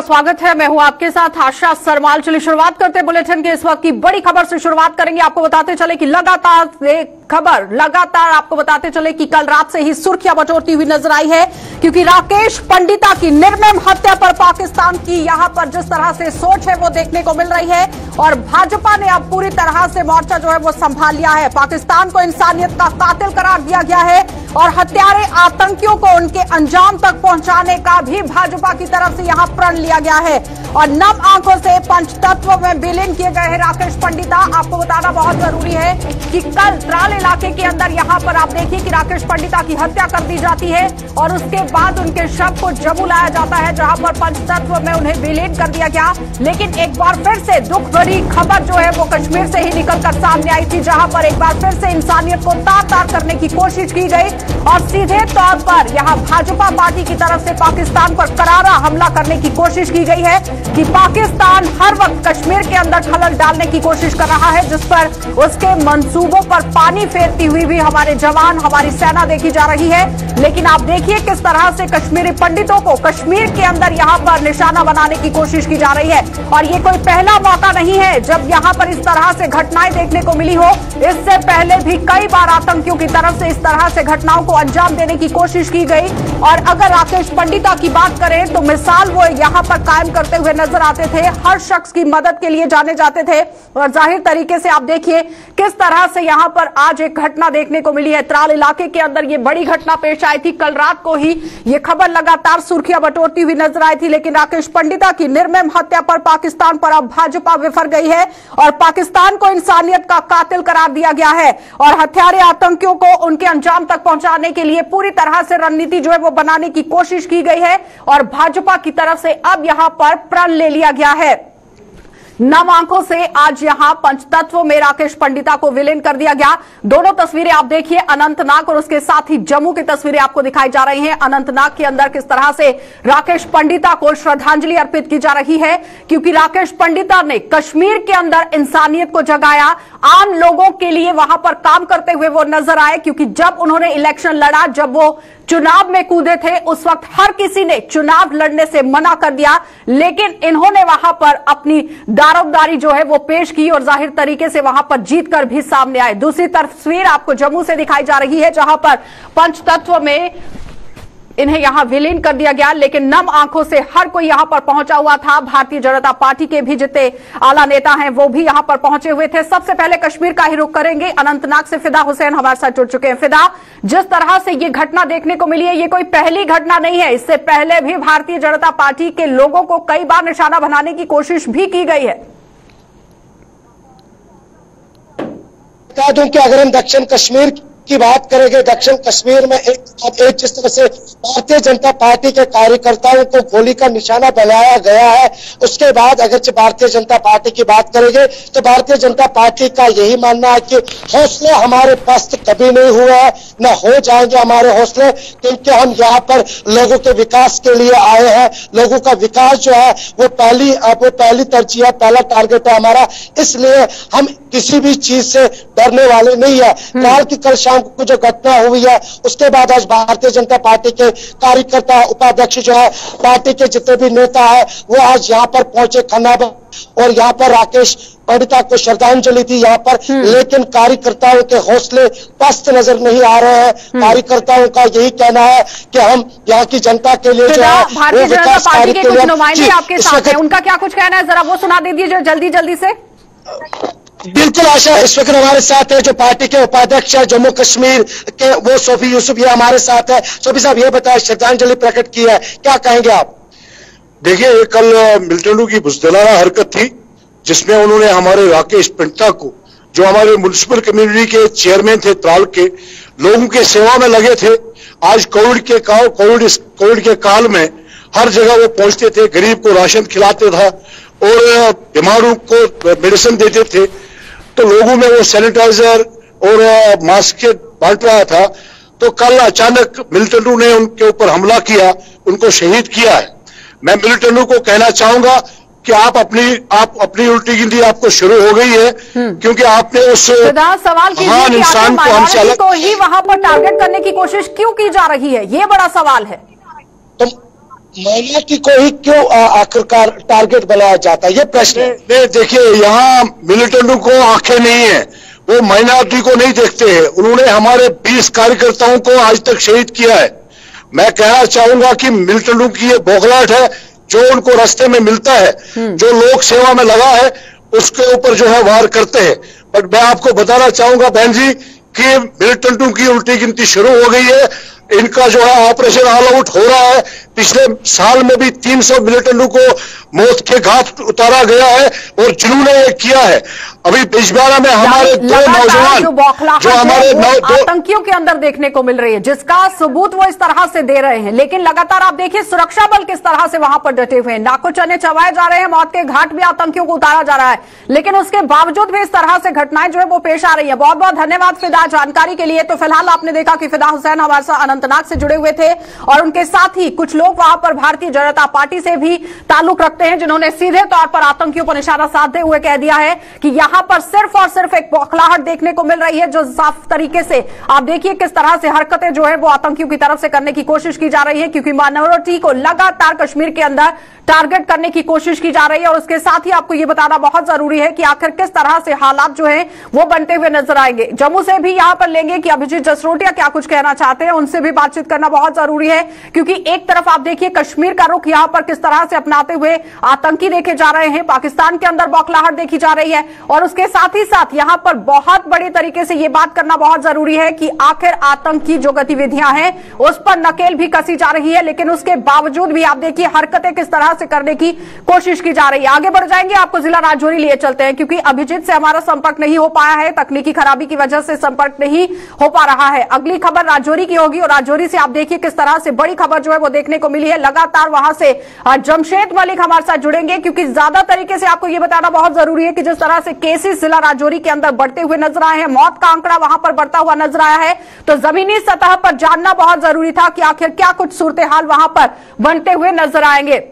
आपका स्वागत है। मैं हूं आपके साथ आशा सरमाल। चलिए शुरुआत करते हैं बुलेटिन के इस वक्त की बड़ी खबर से शुरुआत करेंगे। आपको बताते चले कि लगातार आपको बताते चले कि कल रात से ही सुर्खियां बटोरती हुई नजर आई है, क्योंकि राकेश पंडिता की निर्मम हत्या पर पाकिस्तान की यहां पर जिस तरह से सोच है वो देखने को मिल रही है और भाजपा ने अब पूरी तरह से मोर्चा जो है वो संभाल लिया है। पाकिस्तान को इंसानियत का कातिल करार दिया गया है और हत्यारे आतंकियों को उनके अंजाम तक पहुंचाने का भी भाजपा की तरफ से यहां प्रण लिया गया है और नम आंखों से पंचतत्व में विलीन किए गए हैं राकेश पंडिता। आपको बताना बहुत जरूरी है कि कल त्राल इलाके के अंदर यहां पर आप देखिए कि राकेश पंडिता की हत्या कर दी जाती है और उसके बाद उनके शव को जम्मू लाया जाता है, जहां पर पंचतत्व में उन्हें विलीन कर दिया गया। लेकिन एक बार फिर से दुख भरी खबर जो है वो कश्मीर से ही निकलकर सामने आई थी, जहां पर एक बार फिर से इंसानियत को तार-तार करने की कोशिश की गई और सीधे तौर पर यहां भाजपा पार्टी की तरफ से पाकिस्तान पर करारा हमला करने की कोशिश की गई है कि पाकिस्तान हर वक्त कश्मीर के अंदर खलल डालने की कोशिश कर रहा है, जिस पर उसके मंसूबों पर पानी फेरती हुई भी हमारे जवान, हमारी सेना देखी जा रही है। लेकिन आप देखिए किस तरह से कश्मीरी पंडितों को कश्मीर के अंदर यहां पर निशाना बनाने की कोशिश की जा रही है और ये कोई पहला मौका नहीं है जब यहां पर इस तरह से घटनाएं देखने को मिली हो। इससे पहले भी कई बार आतंकियों की तरफ से इस तरह से घटनाओं को अंजाम देने की कोशिश की गई और अगर राकेश पंडिता की बात करें तो मिसाल वो यहां पर कायम करते हुए नजर आते थे, हर शख्स की मदद के लिए जाने जाते थे और जाहिर तरीके से आप देखिए किस तरह से यहां पर आज एक घटना देखने को मिली है। त्राल इलाके के अंदर ये बड़ी घटना पेश आई थी। कल रात को ही ये खबर लगातार सुर्खियां बटोरती हुई नजर आई थी, लेकिन राकेश पंडिता की निर्मम हत्या पर पाकिस्तान पर अब भाजपा विफर गई है और पाकिस्तान को इंसानियत का कातिल करार दिया गया है और हत्यारे आतंकियों को उनके अंजाम तक पहुंचाने के लिए पूरी तरह से रणनीति जो है वो बनाने की कोशिश की गई है और भाजपा की तरफ से अब यहां पर प्रण ले लिया गया है। नम आंखों से आज यहां पंचतत्व में राकेश पंडिता को विलीन कर दिया गया। दोनों तस्वीरें आप देखिए, अनंतनाग और उसके साथ ही जम्मू की तस्वीरें आपको दिखाई जा रही हैं। अनंतनाग के अंदर किस तरह से राकेश पंडिता को श्रद्धांजलि अर्पित की जा रही है, क्योंकि राकेश पंडिता ने कश्मीर के अंदर इंसानियत को जगाया, आम लोगों के लिए वहां पर काम करते हुए वो नजर आए, क्योंकि जब उन्होंने इलेक्शन लड़ा, जब वो चुनाव में कूदे थे, उस वक्त हर किसी ने चुनाव लड़ने से मना कर दिया, लेकिन इन्होंने वहां पर अपनी दारोमदारी जो है वो पेश की और जाहिर तरीके से वहां पर जीतकर भी सामने आए। दूसरी तस्वीर आपको जम्मू से दिखाई जा रही है, जहां पर पंचतत्व में इन्हें यहां विलीन कर दिया गया, लेकिन नम आंखों से हर कोई यहां पर पहुंचा हुआ था। भारतीय जनता पार्टी के भी जितने आला नेता हैं वो भी यहां पर पहुंचे हुए थे। सबसे पहले कश्मीर का ही रुख करेंगे। अनंतनाग से फिदा हुसैन हमारे साथ जुड़ चुके हैं। फिदा, जिस तरह से ये घटना देखने को मिली है, ये कोई पहली घटना नहीं है, इससे पहले भी भारतीय जनता पार्टी के लोगों को कई बार निशाना बनाने की कोशिश भी की गई है। बता दूं कि अगर हम दक्षिण कश्मीर की बात करेंगे, दक्षिण कश्मीर में एक जिस तरह से भारतीय जनता पार्टी के कार्यकर्ताओं को गोली का निशाना बनाया गया है, उसके बाद अगर भारतीय जनता पार्टी की बात करेंगे तो भारतीय जनता पार्टी का यही मानना है कि हौसले हमारे पस्त कभी नहीं हुए हैं, न हो जाएंगे हमारे हौसले, क्योंकि हम यहाँ पर लोगों के विकास के लिए आए हैं। लोगों का विकास जो है वो पहली तरजीह है, पहला टारगेट है हमारा, इसलिए हम किसी भी चीज से डरने वाले नहीं है। काल की कल शाम को जो घटना हुई है उसके बाद आज भारतीय जनता पार्टी के कार्यकर्ता, उपाध्यक्ष जो है, पार्टी के जितने भी नेता है वो आज यहाँ पर पहुंचे खन्ना और यहाँ पर राकेश पंडिता को श्रद्धांजलि दी यहाँ पर, लेकिन कार्यकर्ताओं के हौसले पस्त नजर नहीं आ रहे हैं। कार्यकर्ताओं का यही कहना है कि हम यहाँ की जनता के लिए जो है भारतीय जनता पार्टी के कुछ नुमाइंदे आपके साथ हैं, उनका क्या कुछ कहना है, जरा वो सुना दीजिए जल्दी जल्दी से। बिल्कुल आशा, इस वक्त हमारे साथ है जो पार्टी के उपाध्यक्ष है जम्मू कश्मीर के, वो सोफी यूसुफ, ये हमारे साथ है। सोफी साहब ये बताएं, श्रद्धांजलि प्रकट की है, क्या कहेंगे आप? देखिए, ये कल मिलिटेंटों की बुज़दिलाना हरकत थी जिसमें उन्होंने हमारे राकेश पंडिता को, जो हमारे म्युनिसिपल कम्युनिटी के चेयरमैन थे, त्राल के लोगों के सेवा में लगे थे। आज कोविड के काल में हर जगह वो पहुंचते थे, गरीब को राशन खिलाते था और बीमारों को मेडिसिन देते थे, तो लोगों में वो सैनिटाइजर और मास्क बांट रहा था। तो कल अचानक मिलिटेंटों ने उनके ऊपर हमला किया, उनको शहीद किया है। मैं मिलिटेंटों को कहना चाहूंगा कि आप अपनी उल्टी गिनती आपको शुरू हो गई है, क्योंकि आपने उस सवाल महान इंसान को हमसे अलग ही वहां पर टारगेट करने की कोशिश क्यों की जा रही है, ये बड़ा सवाल है। माइनॉरिटी को ही क्यों आखिरकार टारगेट बनाया जाता है, ये प्रश्न है। देखिए, यहाँ मिलिटेंटों को आंखें नहीं है, वो माइनॉरिटी को नहीं देखते हैं। उन्होंने हमारे 20 कार्यकर्ताओं को आज तक शहीद किया है। मैं कहना चाहूंगा कि मिलिटेंटों की ये बौखलाहट है, जो उनको रास्ते में मिलता है, जो लोक सेवा में लगा है, उसके ऊपर जो है वार करते हैं। बट मैं आपको बताना चाहूंगा बहन जी कि मिलिटेंटों की उल्टी गिनती शुरू हो गई है। इनका जो है ऑपरेशन ऑल आउट हो रहा है। पिछले साल में भी 300 मिलिटेंटों को मौत के घाट उतारा गया है और जिन्होंने ये किया है। अभी बिजबारा में हमारे 2 नौजवान जो हमारे आतंकियों के अंदर देखने को मिल रही है, जिसका सबूत वो इस तरह से दे रहे हैं। लेकिन लगातार आप देखिए सुरक्षा बल किस तरह से वहां पर डटे हुए हैं, नाको चने चबाए जा रहे हैं, मौत के घाट भी आतंकियों को उतारा जा रहा है। लेकिन उसके बावजूद भी इस तरह से घटनाएं जो है वो पेश आ रही है। बहुत बहुत धन्यवाद फिदा जानकारी के लिए। तो फिलहाल आपने देखा कि फिदा हुसैन हमारे साथ अनंतनाग से जुड़े हुए थे और उनके साथ ही कुछ लोग वहां पर भारतीय जनता पार्टी से भी ताल्लुक रखते हैं, जिन्होंने सीधे तौर पर आतंकियों पर निशाना साधते हुए कह दिया है कि यहां पर सिर्फ और सिर्फ एक बौखलाहट देखने को मिल रही है, जो साफ तरीके से आप देखिए किस तरह से हरकतें जो है वो आतंकियों की तरफ से करने की कोशिश की जा रही है, क्योंकि माइनॉरिटी को लगातार कश्मीर के अंदर टारगेट करने की कोशिश की जा रही है। और उसके साथ ही आपको यह बताना बहुत जरूरी है कि आखिर किस तरह से हालात जो है वो बनते हुए नजर आएंगे। जम्मू से भी यहां पर लेंगे कि अभिजीत जसरोटिया क्या कुछ कहना चाहते हैं, उनसे भी बातचीत करना बहुत जरूरी है, क्योंकि एक तरफ आप देखिए कश्मीर का रुख यहां पर किस तरह से अपनाते हुए आतंकी देखे जा रहे हैं, पाकिस्तान के अंदर बौखलाहट देखी जा रही है। और उसके साथ ही साथ यहां पर बहुत बड़ी तरीके से यह बात करना बहुत जरूरी है कि आखिर आतंकी जो गतिविधियां हैं उस पर नकेल भी कसी जा रही है, लेकिन उसके बावजूद भी आप देखिए हरकतें किस तरह से करने की कोशिश की जा रही है। आगे बढ़ जाएंगे, आपको जिला राजौरी लिए चलते हैं, क्योंकि अभिजीत से हमारा संपर्क नहीं हो पाया है, तकनीकी खराबी की वजह से संपर्क नहीं हो पा रहा है। अगली खबर राजौरी की होगी और राजौरी से आप देखिए किस तरह से बड़ी खबर जो है वो देखने को मिली है। लगातार वहां से जमशेद मलिक हमारे साथ जुड़ेंगे, क्योंकि ज्यादा तरीके से आपको यह बताना बहुत जरूरी है कि जिस तरह से केसेस जिला राजौरी के अंदर बढ़ते हुए नजर आए हैं, मौत का आंकड़ा वहां पर बढ़ता हुआ नजर आया है, तो जमीनी सतह पर जानना बहुत जरूरी था कि आखिर क्या कुछ सूरत हाल वहां पर बनते हुए नजर आएंगे।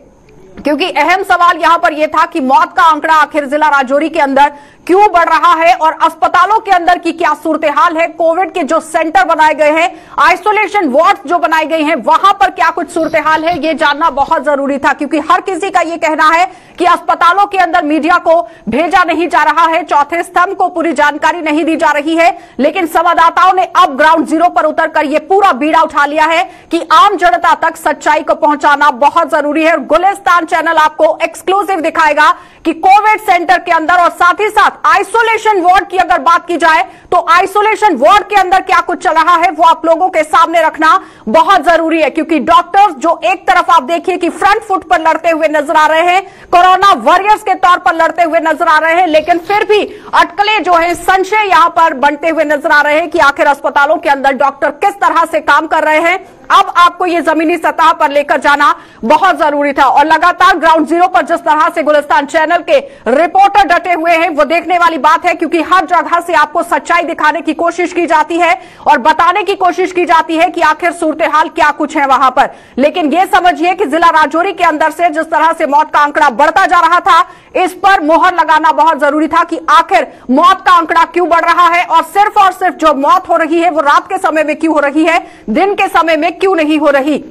क्योंकि अहम सवाल यहां पर यह था कि मौत का आंकड़ा आखिर जिला राजौरी के अंदर क्यों बढ़ रहा है और अस्पतालों के अंदर की क्या सूरत हाल है, कोविड के जो सेंटर बनाए गए हैं, आइसोलेशन वार्ड जो बनाए गए हैं, वहां पर क्या कुछ सूरत हाल है, यह जानना बहुत जरूरी था। क्योंकि हर किसी का यह कहना है कि अस्पतालों के अंदर मीडिया को भेजा नहीं जा रहा है, चौथे स्तंभ को पूरी जानकारी नहीं दी जा रही है। लेकिन संवाददाताओं ने अब ग्राउंड जीरो पर उतरकर यह पूरा बीड़ा उठा लिया है कि आम जनता तक सच्चाई को पहुंचाना बहुत जरूरी है। गुलिस्तान चैनल आपको एक्सक्लूसिव दिखाएगा कि कोविड सेंटर के अंदर और साथ ही साथ आइसोलेशन वार्ड की अगर बात की जाए तो आइसोलेशन वार्ड के अंदर क्या कुछ चल रहा है वो आप लोगों के सामने रखना बहुत जरूरी है। क्योंकि डॉक्टर्स जो एक तरफ आप देखिए कि फ्रंट फुट पर लड़ते हुए नजर आ रहे हैं, कोरोना वॉरियर्स के तौर पर लड़ते हुए नजर आ रहे हैं, लेकिन फिर भी अटकलें जो है, संशय यहां पर बनते हुए नजर आ रहे हैं कि आखिर अस्पतालों के अंदर डॉक्टर किस तरह से काम कर रहे हैं। अब आपको ये जमीनी सतह पर लेकर जाना बहुत जरूरी था और लगातार ग्राउंड जीरो पर जिस तरह से गुलिस्तान चैनल के रिपोर्टर डटे हुए हैं वो देखने वाली बात है, क्योंकि हर जगह से आपको सच्चाई दिखाने की कोशिश की जाती है और बताने की कोशिश की जाती है कि आखिर सूरत हाल क्या कुछ है वहां पर। लेकिन यह समझिए कि जिला राजौरी के अंदर से जिस तरह से मौत का आंकड़ा बढ़ता जा रहा था, इस पर मोहर लगाना बहुत जरूरी था कि आखिर मौत का आंकड़ा क्यों बढ़ रहा है और सिर्फ जो मौत हो रही है वो रात के समय में क्यों हो रही है, दिन के समय में क्यों नहीं हो रही।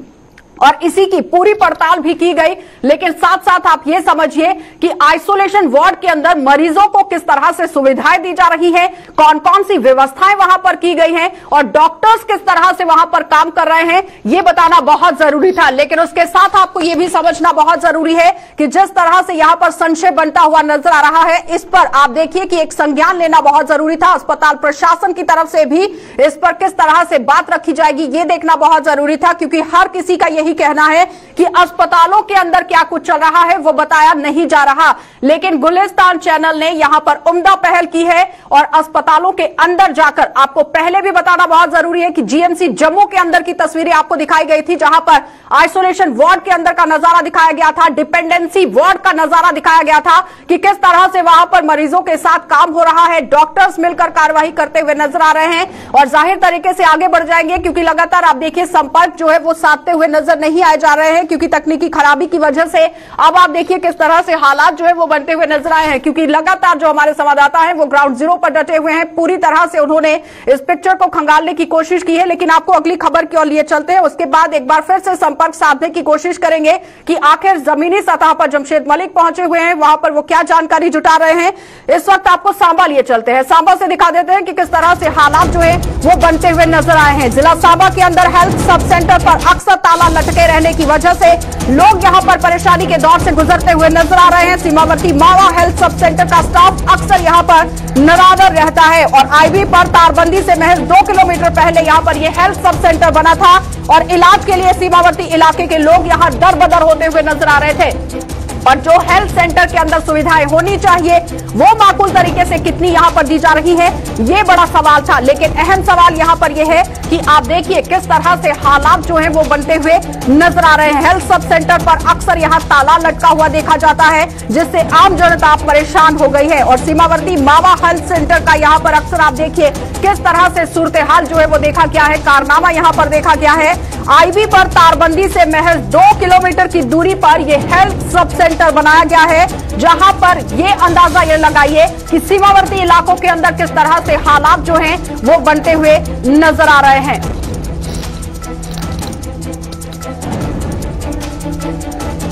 और इसी की पूरी पड़ताल भी की गई। लेकिन साथ साथ आप ये समझिए कि आइसोलेशन वार्ड के अंदर मरीजों को किस तरह से सुविधाएं दी जा रही हैं, कौन कौन सी व्यवस्थाएं वहां पर की गई हैं और डॉक्टर्स किस तरह से वहां पर काम कर रहे हैं, ये बताना बहुत जरूरी था। लेकिन उसके साथ आपको यह भी समझना बहुत जरूरी है कि जिस तरह से यहां पर संशय बनता हुआ नजर आ रहा है, इस पर आप देखिए कि एक संज्ञान लेना बहुत जरूरी था। अस्पताल प्रशासन की तरफ से भी इस पर किस तरह से बात रखी जाएगी ये देखना बहुत जरूरी था, क्योंकि हर किसी का यही कहना है कि अस्पतालों के अंदर क्या कुछ चल रहा है वो बताया नहीं जा रहा। लेकिन गुलिस्तान चैनल ने यहां पर उम्दा पहल की है और अस्पतालों के अंदर जाकर आपको पहले भी बताना बहुत जरूरी है कि जीएमसी जम्मू के अंदर की तस्वीरें आपको दिखाई गई थी, जहां पर आइसोलेशन वार्ड के अंदर का नजारा दिखाया गया था, डिपेंडेंसी वार्ड का नजारा दिखाया गया था कि किस तरह से वहां पर मरीजों के साथ काम हो रहा है, डॉक्टर्स मिलकर कार्रवाई करते हुए नजर आ रहे हैं। और जाहिर तरीके से आगे बढ़ जाएंगे, क्योंकि लगातार आप देखिए संपर्क जो है वो साधते हुए नजर अंदर नहीं आए जा रहे हैं, क्योंकि तकनीकी खराबी की वजह से अब आप देखिए किस तरह से हालात जो है वो बनते हुए नजर आए हैं। क्योंकि लगातार जो हमारे संवाददाता हैं वो ग्राउंड जीरो पर डटे हुए हैं, पूरी तरह से उन्होंने इस पिक्चर को खंगालने की कोशिश की है। लेकिन आपको अगली खबर की ओर लिए चलते हैं, उसके बाद एक बार फिर से संपर्क साधने की कोशिश करेंगे कि आखिर जमीनी सतह पर जमशेद मलिक पहुंचे हुए हैं, वहां पर वो क्या जानकारी जुटा रहे हैं। इस वक्त आपको सांबा लिए चलते हैं, सांबा से दिखा देते हैं कि किस तरह से हालात जो है वो बनते हुए नजर आए हैं। जिला सांबा के अंदर हेल्थ सब सेंटर पर अक्सर ताला लटके रहने की वजह से लोग यहां पर परेशानी के दौर से गुजरते हुए नजर आ रहे हैं। सीमावर्ती मावा हेल्थ सब सेंटर का स्टाफ अक्सर यहां पर नरादर रहता है और आईवी पर तारबंदी से महज 2 किलोमीटर पहले यहां पर यह हेल्थ सब सेंटर बना था और इलाज के लिए सीमावर्ती इलाके के लोग यहां दर-बदर होते हुए नजर आ रहे थे। और जो हेल्थ सेंटर के अंदर सुविधाएं होनी चाहिए वो माकूल तरीके से कितनी यहां पर दी जा रही है, ये बड़ा सवाल था। लेकिन अहम सवाल यहां पर यह है कि आप देखिए किस तरह से हालात जो हैं वो बनते हुए नजर आ रहे हैं। हेल्थ सब सेंटर पर अक्सर यहां ताला लटका हुआ देखा जाता है, जिससे आम जनता परेशान हो गई है। और सीमावर्ती मावा हेल्थ सेंटर का यहां पर अक्सर आप देखिए किस तरह से सूरत हाल जो है वो देखा गया है, कारनामा यहां पर देखा गया है। आईवी पर तारबंदी से महज 2 किलोमीटर की दूरी पर यह हेल्थ सब सेंटर बनाया गया है, जहां पर यह अंदाजा ये लगाइए कि सीमावर्ती इलाकों के अंदर किस तरह से हालात जो हैं वो बनते हुए नजर आ रहे हैं।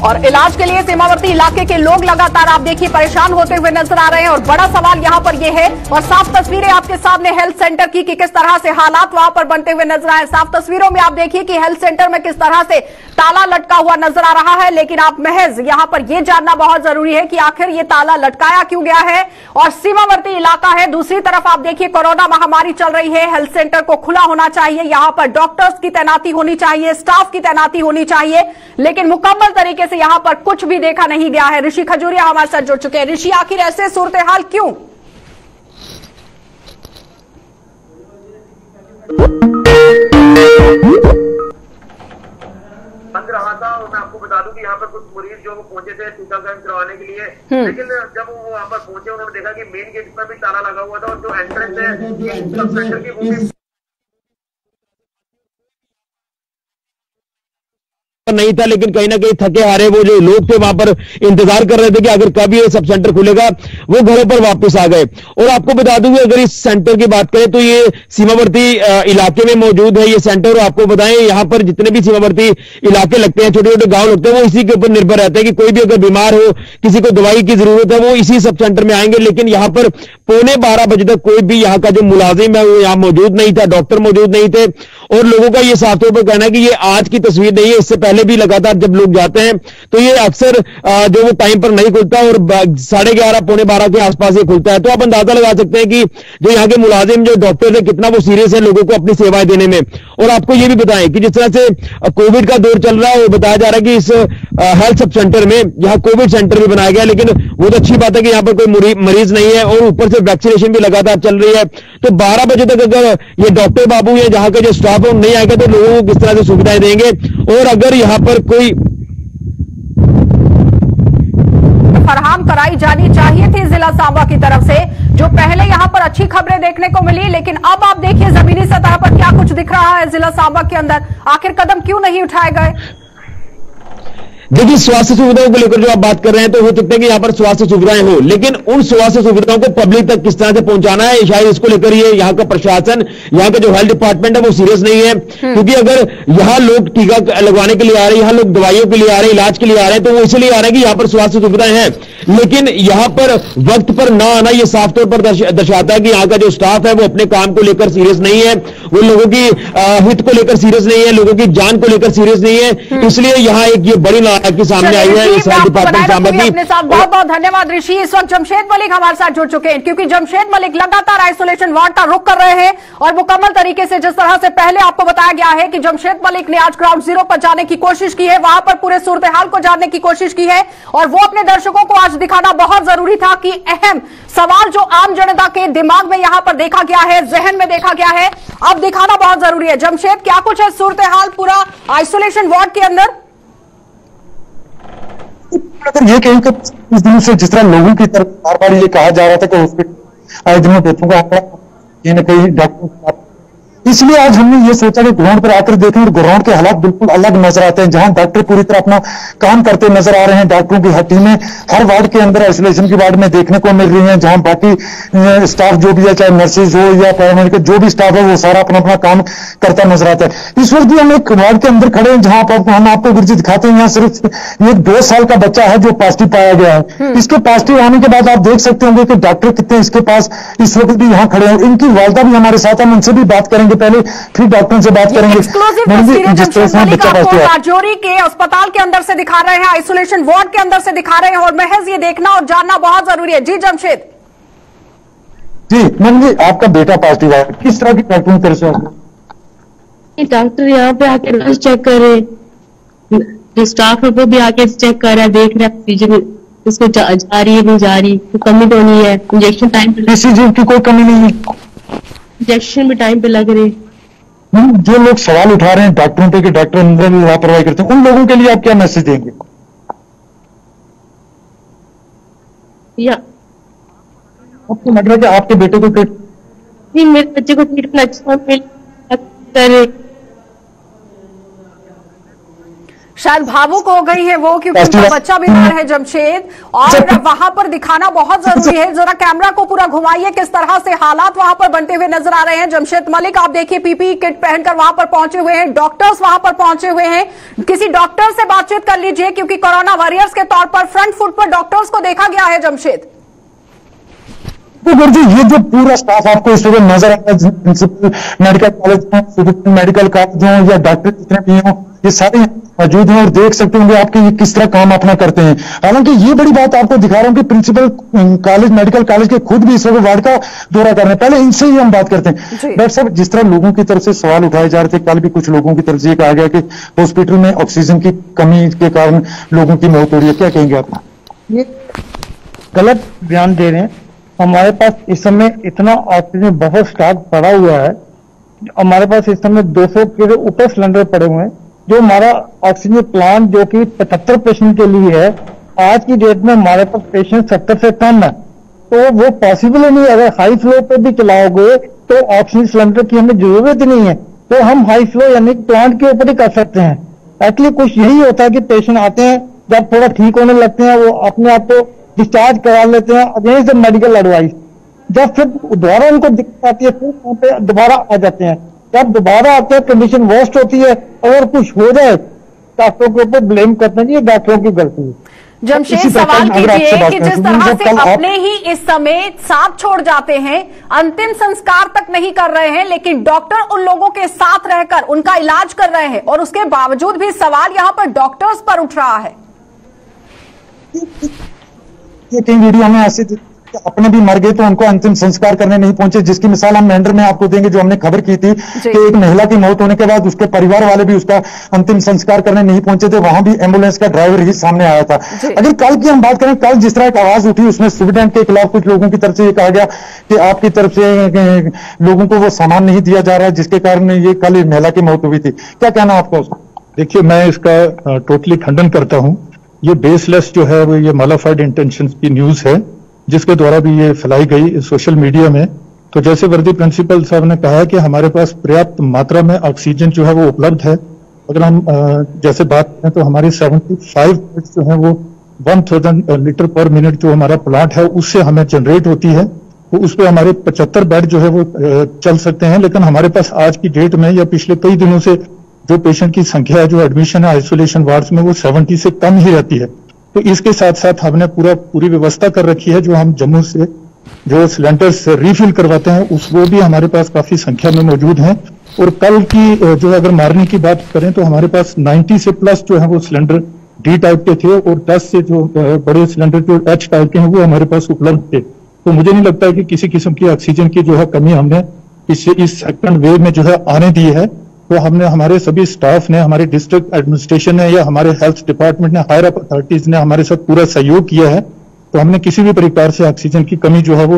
और इलाज के लिए सीमावर्ती इलाके के लोग लगातार आप देखिए परेशान होते हुए नजर आ रहे हैं। और बड़ा सवाल यहां पर यह है, और साफ तस्वीरें आपके सामने हेल्थ सेंटर की कि किस तरह से हालात वहां पर बनते हुए नजर आए। साफ तस्वीरों में आप देखिए कि हेल्थ सेंटर में किस तरह से ताला लटका हुआ नजर आ रहा है। लेकिन आप महज यहां पर यह जानना बहुत जरूरी है कि आखिर ये ताला लटकाया क्यों गया है। और सीमावर्ती इलाका है, दूसरी तरफ आप देखिए कोरोना महामारी चल रही है, हेल्थ सेंटर को खुला होना चाहिए, यहां पर डॉक्टर्स की तैनाती होनी चाहिए, स्टाफ की तैनाती होनी चाहिए, लेकिन मुकम्मल तरीके से यहां पर कुछ भी देखा नहीं गया है। ऋषि खजूरिया हमारे साथ जुड़ चुके हैं। ऋषि, आखिर ऐसे सूरत हाल क्यों? बंद रहा था और मैं आपको बता दूं कि यहाँ पर कुछ मरीज जो पहुंचे थे टीकाकरण करवाने के लिए, लेकिन जब वो वहाँ पर पहुंचे उन्होंने देखा कि मेन गेट पर भी ताला लगा हुआ था और जो एंट्रेंस है सब सेंटर की वो भी नहीं था। लेकिन कहीं ना कहीं थके हारे वो जो लोग थे वहां पर इंतजार कर रहे थे कि अगर कब ये सब सेंटर खुलेगा, वो घरों पर वापस आ गए। और आपको बता दूं कि अगर इस सेंटर की बात करें तो ये सीमावर्ती इलाके में मौजूद है ये सेंटर। और आपको बताएं यहाँ पर जितने भी सीमावर्ती इलाके लगते हैं, छोटे छोटे गांव लगते हैं, वो इसी के ऊपर निर्भर रहते हैं कि कोई भी अगर बीमार हो, किसी को दवाई की जरूरत है, वो इसी सब सेंटर में आएंगे। लेकिन यहाँ पर 11:15 बजे तक कोई भी यहाँ का जो मुलाजिम है वो यहाँ मौजूद नहीं था, डॉक्टर मौजूद नहीं थे। और लोगों का ये साफ तौर पर कहना है कि ये आज की तस्वीर नहीं है, इससे पहले भी लगातार जब लोग जाते हैं तो ये अक्सर जो वो टाइम पर नहीं खुलता और 11:30 पौने 12 के आसपास ये खुलता है। तो आप अंदाजा लगा सकते हैं कि जो यहाँ के मुलाजिम जो डॉक्टर है कितना वो सीरियस है लोगों को अपनी सेवाएं देने में। और आपको ये भी बताएं कि जिस तरह से कोविड का दौर चल रहा है, वो बताया जा रहा है कि इस हेल्थ सब सेंटर में यहाँ कोविड सेंटर भी बनाया गया। लेकिन वो तो अच्छी बात है कि यहाँ पर कोई मरीज नहीं है और ऊपर से वैक्सीनेशन भी लगातार चल रही है। तो 12 बजे तक अगर ये डॉक्टर बाबू या जहां का जो स्टाफ है नहीं आएगा तो लोगों को किस तरह से सुविधाएं देंगे। और अगर यहां पर कोई फराहम कराई जानी चाहिए थी जिला सांबा की तरफ से, जो पहले यहां पर अच्छी खबरें देखने को मिली, लेकिन अब आप देखिए जमीनी सतह पर क्या कुछ दिख रहा है जिला सांबा के अंदर। आखिर कदम क्यों नहीं उठाए गए? देखिए, स्वास्थ्य सुविधाओं को लेकर जो आप बात कर रहे हैं तो हो सकता है कि यहाँ पर स्वास्थ्य सुविधाएं हो, लेकिन उन स्वास्थ्य सुविधाओं को पब्लिक तक किस तरह से पहुंचाना है, शायद इसको लेकर ये यहाँ का प्रशासन, यहाँ का जो हेल्थ डिपार्टमेंट है वो सीरियस नहीं है। क्योंकि अगर यहाँ लोग टीका लगवाने के लिए आ रहे हैं, यहाँ लोग दवाइयों के लिए आ रहे हैं, इलाज के लिए आ रहे हैं, तो वो इसलिए आ रहे हैं कि यहाँ पर स्वास्थ्य सुविधाएं हैं। लेकिन यहाँ पर वक्त पर ना आना ये साफ तौर पर दर्शाता है कि यहाँ का जो स्टाफ है वो अपने काम को लेकर सीरियस नहीं है, वो लोगों की हित को लेकर सीरियस नहीं है, लोगों की जान को लेकर सीरियस नहीं है। इसलिए यहाँ एक ये बड़ी की सामने आई है इस हेल्थ डिपार्टमेंट सांबा की। अपने साथ बहुत बहुत धन्यवाद ऋषि। इस वक्त जमशेद मलिक हमारे साथ जुड़ चुके हैं, क्योंकि जमशेद मलिक लगातार आइसोलेशन वार्ड का रुख कर रहे हैं और मुकम्मल तरीके से जिस तरह से पहले आपको बताया गया है कि जमशेद मलिक ने आज ग्राउंड जीरो पर जाने की कोशिश की है, वहां पर पूरे सूरत हाल को जानने की कोशिश की है और वो अपने दर्शकों को आज दिखाना बहुत जरूरी था कि अहम सवाल जो आम जनता के दिमाग में यहां पर देखा गया है, जहन में देखा गया है, अब दिखाना बहुत जरूरी है। जमशेद, क्या कुछ है सूरत हाल पूरा आइसोलेशन वार्ड के अंदर? अगर ये कहें कि इस दिनों से जिस तरह लोगों की तरफ बार बार ये कहा जा रहा था कि हॉस्पिटल आए दिनों डेथों का आंकड़ा कहीं ना कहीं डॉक्टर इसलिए आज हमने ये सोचा कि ग्राउंड पर आकर देखें, और ग्राउंड के हालात बिल्कुल अलग नजर आते हैं, जहां डॉक्टर पूरी तरह अपना काम करते नजर आ रहे हैं। डॉक्टरों की टीमें हर वार्ड के अंदर आइसोलेशन की वार्ड में देखने को मिल रही है, जहां बाकी स्टाफ जो भी है, चाहे नर्सेज हो या पैरामेडिकल जो भी स्टाफ है, वो सारा अपना अपना काम करता नजर आता है। इस वक्त भी हम एक वार्ड के अंदर खड़े हैं, जहां पर हम आपको गुरुजी दिखाते हैं, यहाँ सिर्फ ये 2 साल का बच्चा है जो पॉजिटिव पाया गया है। इसके पॉजिटिव आने के बाद आप देख सकते होंगे कि डॉक्टर कितने इसके पास इस वक्त भी यहाँ खड़े हैं। इनकी वालदा भी हमारे साथ हैं, उनसे भी बात करेंगे, पहले फिर डॉक्टर से बात करेंगे। जिस तरह से बच्चा राजौरी के अस्पताल के अंदर से दिखा रहे हैं, आइसोलेशन वार्ड के अंदर से दिखा रहे हैं, और महज ये देखना और जानना बहुत जरूरी है। जी जमशेद जी, मैम जी आपका बेटा पॉजिटिव है, किस तरह की डॉक्टरों की तरफ से? डॉक्टर यहाँ पे आके रोज चेक कर रहे, जो स्टाफ है वो भी आके चेक कर रहा है, देख रहा है ऑक्सीजन उसको जा रही है नहीं जा रही, तो कमी तो नहीं है। इंजेक्शन टाइम पे, ऑक्सीजन की कोई कमी नहीं है, इंजेक्शन भी टाइम पे लग रहे। जो लोग सवाल उठा रहे हैं डॉक्टरों पे कि डॉक्टर अंदर लापरवाही करते हैं, उन लोगों के लिए आप क्या मैसेज देंगे? या आपको लग रहा है कि आपके बेटे को नहीं, मेरे बच्चे को ट्रीटमेंट अच्छा करे, शायद भावुक हो गई है वो, क्योंकि उनका बच्चा बीमार है जमशेद, और वहां पर दिखाना बहुत जरूरी है। जरा कैमरा को पूरा घुमाइए, किस तरह से हालात वहां पर बनते हुए नजर आ रहे हैं। जमशेद मलिक, आप देखिए पीपीई किट पहनकर वहां पर पहुंचे हुए हैं, डॉक्टर्स वहां पर पहुंचे हुए हैं। किसी डॉक्टर से बातचीत कर लीजिए, क्योंकि कोरोना वॉरियर्स के तौर पर फ्रंट फुट पर डॉक्टर्स को देखा गया है। जमशेद गुरुजी, ये जो पूरा स्टाफ आपको इस वक्त नजर आता है, principal medical college medical college हो या डॉक्टर जितने भी हों, ये सारे मौजूद हैं और देख सकते होंगे आपके ये किस तरह काम अपना करते हैं। हालांकि ये बड़ी बात आपको दिखा रहा हूं कि प्रिंसिपल कॉलेज मेडिकल कॉलेज के खुद भी इस वक्त वार्ड का दौरा कर रहे हैं। पहले इनसे ही हम बात करते हैं। डॉक्टर साहब, जिस तरह लोगों की तरफ से सवाल उठाए जा रहे थे, कल भी कुछ लोगों की तरफ से कहा गया कि हॉस्पिटल में ऑक्सीजन की कमी के कारण लोगों की मौत हो रही है, क्या कहेंगे आप? ये गलत बयान दे रहे हैं। हमारे पास इस समय इतना ऑक्सीजन बहुत स्टॉक पड़ा हुआ है, हमारे पास इस समय 200 के ऊपर सिलेंडर पड़े हुए हैं। जो हमारा ऑक्सीजन प्लांट जो कि 75 पेशेंट के लिए है, आज की डेट में हमारे पास पेशेंट 70 से कम है, तो वो पॉसिबल ही नहीं। अगर हाई फ्लो पे भी चलाओगे तो ऑक्सीजन सिलेंडर की हमें जरूरत ही नहीं है, तो हम हाई फ्लो यानी प्लांट के ऊपर ही कर सकते हैं। एक्चुअली कुछ यही होता है कि पेशेंट आते हैं, जब थोड़ा ठीक होने लगते हैं, वो अपने आप को डिस्चार्ज करा लेते हैं अगेंस्ट द मेडिकल एडवाइस। जब फिर दोबारा उनको दिक्कत आती है, फिर वहां पे दोबारा आ जाते हैं। जब दोबारा आते हैं, कंडीशन वर्स्ट होती है, अगर कुछ हो जाए डॉक्टरों के ऊपर ब्लेम करते हैं, ये डॉक्टरों की गलती है। जमशेद, सवाल कीजिए कि जिस तरह से अपने ही इस समय साथ छोड़ जाते हैं, अंतिम संस्कार तक नहीं कर रहे हैं, लेकिन डॉक्टर उन लोगों के साथ रहकर उनका इलाज कर रहे हैं, और उसके बावजूद भी सवाल यहां पर डॉक्टर्स पर उठ रहा है। ये कई वीडियो हमें ऐसे अपने भी मर गए तो उनको अंतिम संस्कार करने नहीं पहुंचे, जिसकी मिसाल हम मेंढर में आपको देंगे, जो हमने खबर की थी कि एक महिला की मौत होने के बाद उसके परिवार वाले भी उसका अंतिम संस्कार करने नहीं पहुंचे थे, वहां भी एम्बुलेंस का ड्राइवर ही सामने आया था। अगर कल की हम बात करें, कल जिस तरह एक आवाज उठी, उसमें सुप्रीटेंडेंट के खिलाफ कुछ लोगों की तरफ से ये कहा गया कि आपकी तरफ से लोगों को वो सामान नहीं दिया जा रहा है, जिसके कारण ये कल महिला की मौत हुई थी। क्या कहना आपका उसका? देखिए, मैं इसका टोटली खंडन करता हूं। ये बेसलेस जो है वो ये मॉडिफाइड इंटेंशंस की न्यूज है, जिसके द्वारा भी ये फैलाई गई सोशल मीडिया में। तो जैसे वर्दी प्रिंसिपल साहब ने कहा है कि हमारे पास पर्याप्त मात्रा में ऑक्सीजन जो है वो उपलब्ध है। अगर हम जैसे बात करें तो हमारी 75 जो है वो 1000 लीटर पर मिनट जो हमारा प्लांट है उससे हमें जनरेट होती है, तो उस पर हमारे 75 बेड जो है वो चल सकते हैं। लेकिन हमारे पास आज की डेट में या पिछले कई दिनों से जो पेशेंट की संख्या है, जो एडमिशन है आइसोलेशन वार्ड्स में, वो 70 से कम ही रहती है। तो इसके साथ साथ हमने पूरी व्यवस्था कर रखी है। जो हम जम्मू से जो सिलेंडर्स रिफिल करवाते हैं उस वो भी हमारे पास काफी संख्या में मौजूद हैं। और कल की जो अगर मारने की बात करें तो हमारे पास 90 से प्लस जो है वो सिलेंडर डी टाइप के थे, और 10 से जो बड़े सिलेंडर जो एच टाइप के हैं वो हमारे पास उपलब्ध थे। तो मुझे नहीं लगता है कि किसी किस्म की ऑक्सीजन की जो है कमी हमने इस सेकंड वेव में जो है आने दी है। तो हमने, हमारे सभी स्टाफ ने, हमारे डिस्ट्रिक्ट एडमिनिस्ट्रेशन ने या हमारे हेल्थ डिपार्टमेंट ने, हायर अप अथॉरिटीज ने हमारे साथ पूरा सहयोग किया है। तो हमने किसी भी प्रकार से ऑक्सीजन की कमी जो है वो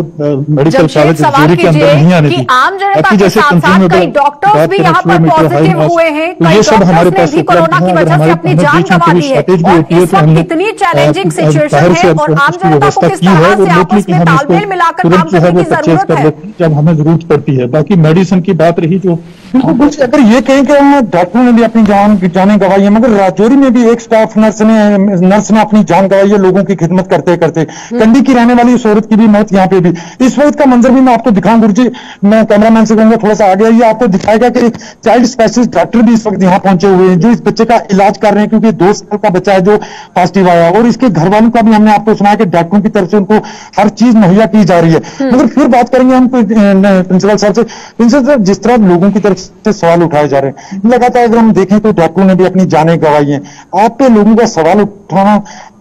मेडिकल कॉलेज जोरी के अंदर नहीं आने दी। आम जनता के साथ साथ कई डॉक्टर्स भी यहाँ पर पॉजिटिव हुए हैं, तो ये सब हमारे पास भी कोरोना की वजह से अपनी जान गंवा दी है। और इस वक्त इतनी चैलेंजिंग सिचुएशन है और आम जनता को किस तरह से आपस में तालमेल मिलाकर काम करने की जरूरत है जब हमें जरूरत पड़ती है। बाकी मेडिसिन की बात रही जो अगर ये कहें कि हम डॉक्टरों ने भी अपनी जानें गंवाई है, मगर राजौरी में भी एक स्टाफ नर्स ने अपनी जान गंवाई है लोगों की खिदमत करते करते। कंडी की रहने वाली उस औरत की भी मौत यहाँ पे भी। इस वक्त का मंजर भी मैं आपको दिखाऊं गुरुजी, मैं कैमरामैन से कहूंगा थोड़ा सा आगे आइए, आपको दिखाएगा कि चाइल्ड स्पेशलिस्ट डॉक्टर भी इस वक्त यहाँ पहुंचे हुए हैं जो इस बच्चे का इलाज कर रहे हैं, क्योंकि 2 साल का बच्चा है जो पॉजिटिव आया। और इसके घर वालों का भी हमने आपको सुना कि डॉक्टरों की तरफ से उनको हर चीज मुहैया की जा रही है। मगर फिर बात करेंगे हम प्रिंसिपल साहब से। प्रिंसिपल साहब, जिस तरह लोगों की तरफ से सवाल उठाए जा रहे हैं, लगातार अगर हम देखें तो डॉक्टरों ने भी अपनी जानें गंवाई हैं, आप पे लोगों का सवाल उठाना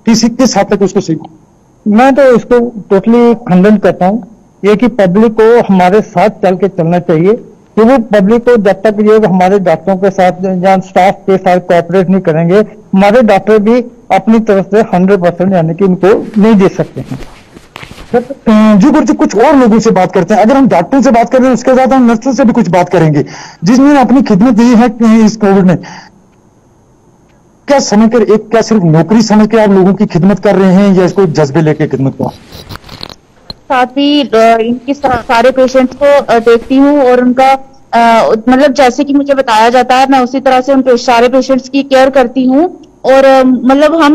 किस हद तक उसको सही? मैं तो इसको टोटली खंडन करता हूँ, ये कि पब्लिक को हमारे साथ चल के चलना चाहिए, क्योंकि पब्लिक को जब तक ये हमारे डॉक्टरों के साथ या स्टाफ के साथ कोऑपरेट नहीं करेंगे, हमारे डॉक्टर भी अपनी तरफ से 100% यानी कि उनको नहीं दे सकते हैं। जी गुरु जी, कुछ और लोगों से बात करते हैं। अगर हम डॉक्टरों से बात कर रहे हैं उसके साथ हम नर्सों से भी कुछ बात करेंगे जिसने अपनी खिदमत दी है इस कोविड में। क्या समझकर क्या सिर्फ नौकरी समझ के आप लोगों की खिदमत कर रहे हैं या इसको जज्बे लेके खिदमत कर? साथ ही इनकी सारे पेशेंट्स को देखती हूँ और उनका मतलब जैसे कि मुझे बताया जाता है मैं उसी तरह से उन सारे पेशेंट्स की केयर करती हूँ। और मतलब हम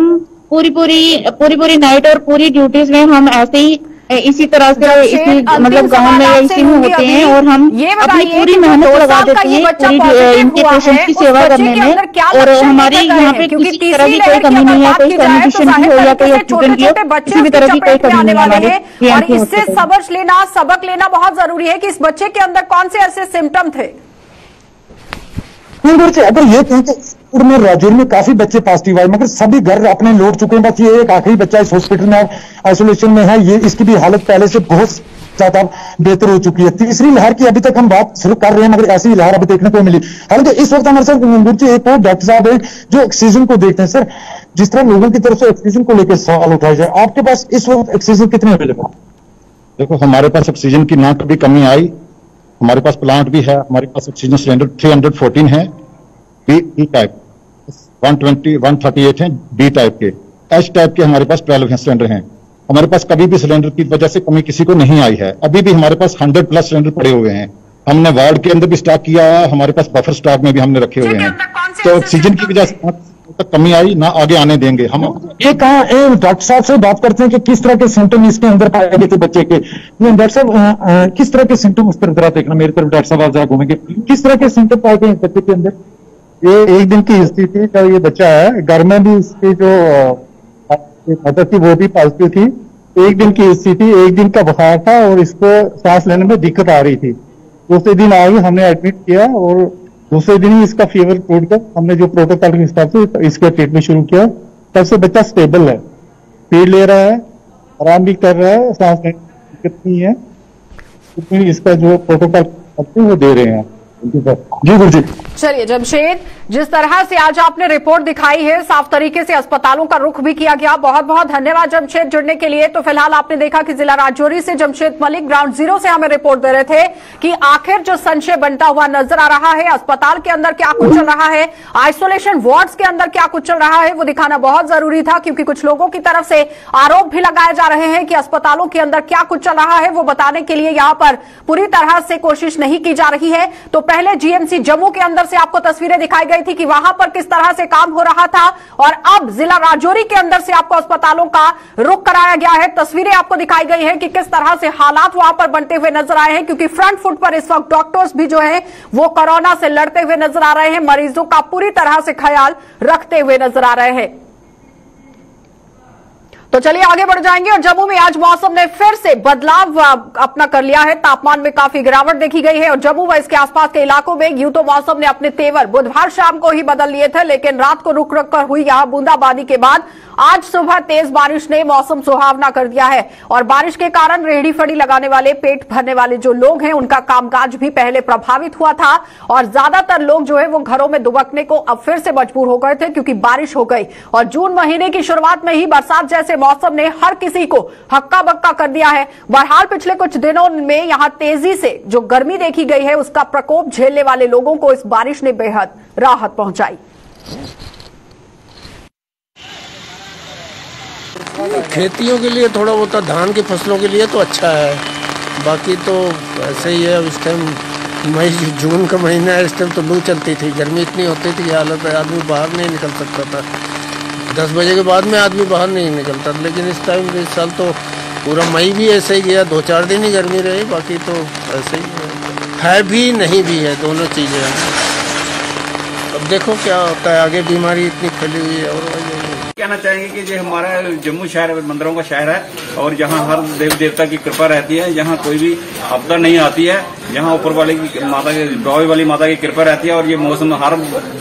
पूरी नाइट और पूरी ड्यूटीज में हम ऐसे ही इसी तरह से इसी मतलब गांव में इसी में होते हैं और हम अपनी पूरी मेहनत लगा देते हैं पूरी इनके पेशेंट्स की सेवा करने में। और हमारी यहाँ पे किसी तरह की कोई कमी नहीं है, कोई सैनिटेशन की हो या कोई ऑक्सीजन की हो, किसी भी तरह की कोई कमी नहीं है हमारे। और इससे सबक लेना बहुत जरूरी है कि इस बच्चे के अंदर कौन से ऐसे सिम्टम थे। अगर ये कहें कि में राजौरी में काफी बच्चे पॉजिटिव आए मगर सभी घर अपने लौट चुके हैं, बस ये एक आखिरी बच्चा इस हॉस्पिटल में आइसोलेशन में है, ये इसकी भी हालत पहले से बहुत ज्यादा बेहतर हो चुकी है। तीसरी लहर की अभी तक हम बात शुरू कर रहे हैं मगर ऐसी लहर अभी देखने को मिली। हालांकि इस वक्त हमारे साथ एक और डॉक्टर साहब है जो ऑक्सीजन को देखते हैं। सर, जिस तरह लोगों की तरफ से ऑक्सीजन को लेकर सवाल उठाए जाए, आपके पास इस वक्त ऑक्सीजन कितने अवेलेबल? देखो, हमारे पास ऑक्सीजन की ना कभी कमी आई, हमारे पास प्लांट भी है, हमारे पास ऑक्सीजन सिलेंडर 314 है, बी टाइप 120 138 है, बी टाइप के, एच टाइप के हमारे पास 12 सिलेंडर हैं। हमारे पास कभी भी सिलेंडर की वजह से कमी किसी को नहीं आई है। अभी भी हमारे पास 100+ सिलेंडर पड़े हुए हैं। हमने वार्ड के अंदर भी स्टॉक किया है, हमारे पास बफर स्टॉक में भी हमने रखे हुए हैं। तो ऑक्सीजन की वजह से तक कमी आई ना आगे आने देंगे हम। ये कहा डॉक्टर साहब से बात करते हैं कि किस तरह के सिम्टम इसके अंदर पाए गए थे बच्चे के। डॉक्टर साहब, किस तरह के सिम्टम उस तरह देखना, मेरी तरफ डॉक्टर साहब आप जरा घूमेंगे, किस तरह के सिम्टम पाए गए बच्चे के अंदर? ये एक दिन की स्थिति का ये बच्चा है, घर में भी इसकी जो मदर थी वो भी पॉजिटिव थी। एक दिन की स्थिति, एक दिन का बुखार था और इसको सांस लेने में दिक्कत आ रही थी। दूसरे दिन आई, हमने एडमिट किया और दूसरे दिन ही इसका फीवर टूट कर हमने जो प्रोटोकॉल के हिसाब से इसका ट्रीटमेंट शुरू किया। तब से बच्चा स्टेबल है, फीड ले रहा है, आराम भी कर रहा है, सांस लेने में दिक्कत नहीं है। इसका जो प्रोटोकॉल वो दे रहे हैं। जी गुरु जी। चलिए जमशेद, जिस तरह से आज आपने रिपोर्ट दिखाई है, साफ तरीके से अस्पतालों का रुख भी किया गया, बहुत बहुत धन्यवाद जमशेद जुड़ने के लिए। तो फिलहाल आपने देखा कि जिला राजौरी से जमशेद मलिक ग्राउंड जीरो से हमें रिपोर्ट दे रहे थे कि आखिर जो संशय बनता हुआ नजर आ रहा है, अस्पताल के अंदर क्या कुछ चल रहा है, आइसोलेशन वार्ड्स के अंदर क्या कुछ चल रहा है, वो दिखाना बहुत जरूरी था, क्योंकि कुछ लोगों की तरफ से आरोप भी लगाए जा रहे हैं कि अस्पतालों के अंदर क्या कुछ चल रहा है वो बताने के लिए यहां पर पूरी तरह से कोशिश नहीं की जा रही है। तो पहले जीएमसी जम्मू के अंदर से आपको तस्वीरें दिखाई गई थी कि वहां पर किस तरह से काम हो रहा था, और अब जिला राजौरी के अंदर से आपको अस्पतालों का रुख कराया गया है। तस्वीरें आपको दिखाई गई है कि किस तरह से हालात वहां पर बनते हुए नजर आए हैं, क्योंकि फ्रंट फुट पर इस वक्त डॉक्टर्स भी जो है वो कोरोना से लड़ते हुए नजर आ रहे हैं, मरीजों का पूरी तरह से ख्याल रखते हुए नजर आ रहे हैं। तो चलिए आगे बढ़ जाएंगे। और जम्मू में आज मौसम ने फिर से बदलाव अपना कर लिया है, तापमान में काफी गिरावट देखी गई है और जम्मू व इसके आसपास के इलाकों में यूं तो मौसम ने अपने तेवर बुधवार शाम को ही बदल लिए थे, लेकिन रात को रुक रुक कर हुई यहां बूंदाबांदी के बाद आज सुबह तेज बारिश ने मौसम सुहावना कर दिया है। और बारिश के कारण रेहड़ी फड़ी लगाने वाले, पेट भरने वाले जो लोग हैं उनका कामकाज भी पहले प्रभावित हुआ था और ज्यादातर लोग जो है वो घरों में दुबकने को अब फिर से मजबूर हो गए थे, क्योंकि बारिश हो गई और जून महीने की शुरुआत में ही बरसात जैसे मौसम ने हर किसी को हक्का बक्का कर दिया है। बहरहाल पिछले कुछ दिनों में यहां तेजी से जो गर्मी देखी गई है उसका प्रकोप झेलने वाले लोगों को इस बारिश ने बेहद राहत पहुंचाई। खेतियों के लिए थोड़ा बहुत धान की फसलों के लिए तो अच्छा है, बाकी तो ऐसे ही है। अब इस टाइम मई जून का महीना है, इस टाइम तो लू चलती थी, गर्मी इतनी होती थी कि हालत है, आदमी बाहर नहीं निकल सकता था। 10 बजे के बाद में आदमी बाहर नहीं निकलता, लेकिन इस टाइम इस साल तो पूरा मई भी ऐसे ही गया, 2-4 दिन ही गर्मी रही, बाकी तो ऐसे ही है भी नहीं भी है, दोनों चीज़ें हैं। अब देखो क्या होता है आगे, बीमारी इतनी फैली हुई है। और कहना चाहेंगे कि जो हमारा जम्मू शहर मंदिरों का शहर है और जहाँ हर देव देवता की कृपा रहती है, जहाँ कोई भी आपदा नहीं आती है, जहाँ ऊपर वाले की माता की गौरी वाली माता की कृपा रहती है और ये मौसम हर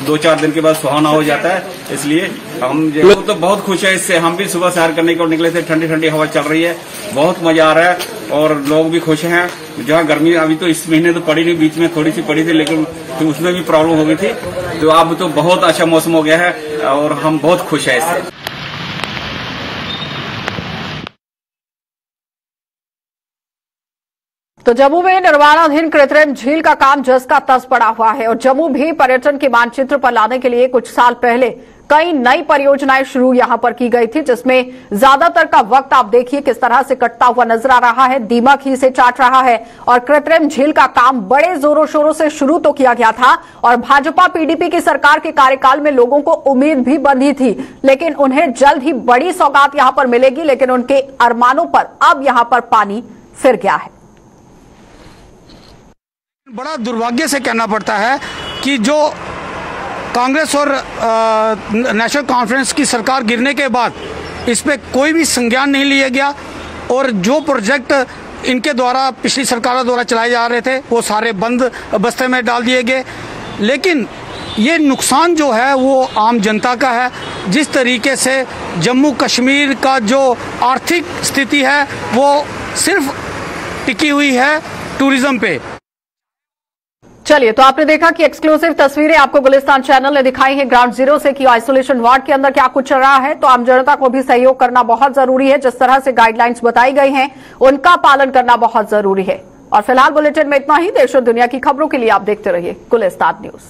2-4 दिन के बाद सुहाना हो जाता है। इसलिए हम लोग तो बहुत खुश है इससे। हम भी सुबह सैर करने को निकले थे, ठंडी ठंडी हवा चल रही है, बहुत मजा आ रहा है और लोग भी खुश हैं। जहाँ गर्मी अभी तो इस महीने तो पड़ी नहीं, बीच में थोड़ी सी पड़ी थी, लेकिन तो उसमें भी प्रॉब्लम हो गई थी, तो अब तो बहुत अच्छा मौसम हो गया है और हम बहुत खुश हैं इससे। तो जम्मू में निर्माणाधीन कृत्रिम झील का काम जस का तस पड़ा हुआ है और जम्मू भी पर्यटन के मानचित्र पर लाने के लिए कुछ साल पहले कई नई परियोजनाएं शुरू यहां पर की गई थी, जिसमें ज्यादातर का वक्त आप देखिए किस तरह से कटता हुआ नजर आ रहा है। दीमक ही से चाट रहा है और कृत्रिम झील का काम बड़े जोरों शोरों से शुरू तो किया गया था और भाजपा पीडीपी की सरकार के कार्यकाल में लोगों को उम्मीद भी बंधी थी, लेकिन उन्हें जल्द ही बड़ी सौगात यहां पर मिलेगी, लेकिन उनके अरमानों पर अब यहां पर पानी फिर गया है। बड़ा दुर्भाग्य से कहना पड़ता है कि जो कांग्रेस और नेशनल कॉन्फ्रेंस की सरकार गिरने के बाद इस पे कोई भी संज्ञान नहीं लिया गया और जो प्रोजेक्ट इनके द्वारा पिछली सरकारों द्वारा चलाए जा रहे थे वो सारे बंद बस्ते में डाल दिए गए। लेकिन ये नुकसान जो है वो आम जनता का है। जिस तरीके से जम्मू कश्मीर का जो आर्थिक स्थिति है वो सिर्फ टिकी हुई है टूरिज्म पे। चलिए, तो आपने देखा कि एक्सक्लूसिव तस्वीरें आपको गुलिस्तान चैनल ने दिखाई हैं ग्राउंड जीरो से कि आइसोलेशन वार्ड के अंदर क्या कुछ चल रहा है। तो आम जनता को भी सहयोग करना बहुत जरूरी है, जिस तरह से गाइडलाइंस बताई गई हैं उनका पालन करना बहुत जरूरी है। और फिलहाल बुलेटिन में इतना ही। देश और दुनिया की खबरों के लिए आप देखते रहिए गुलिस्तान न्यूज।